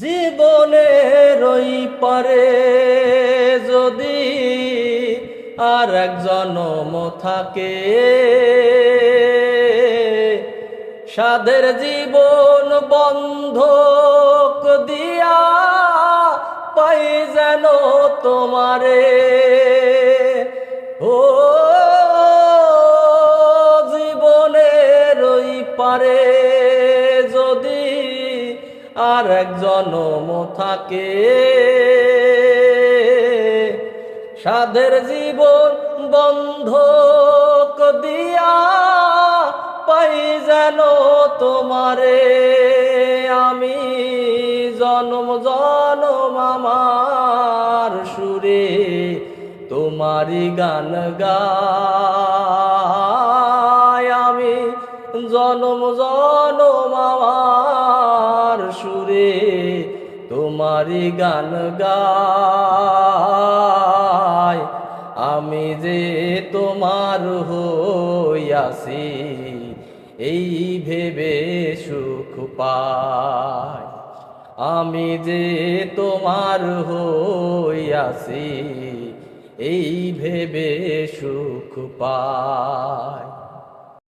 জীবনের ওই পারে যদি আর এক জনম থাকে, সাধের জীবন বন্ধক দিয়া পাই যেন তোমারে। ও জীবনের ওই পারে যদি আর এক জনম থাকে, সাধের জীবন বন্ধক দিয়া পাই যেন তোমারে। আমি জনম জনম আমার সুরে তোমারি গান গাই, আমি জনম জনম আমার সুরে তোমারি গান গাই। আমি যে তোমার হইয়াছি এই ভেবে সুখ পাই, আমি যে তোমার হইয়াছি এই ভেবে সুখ পাই।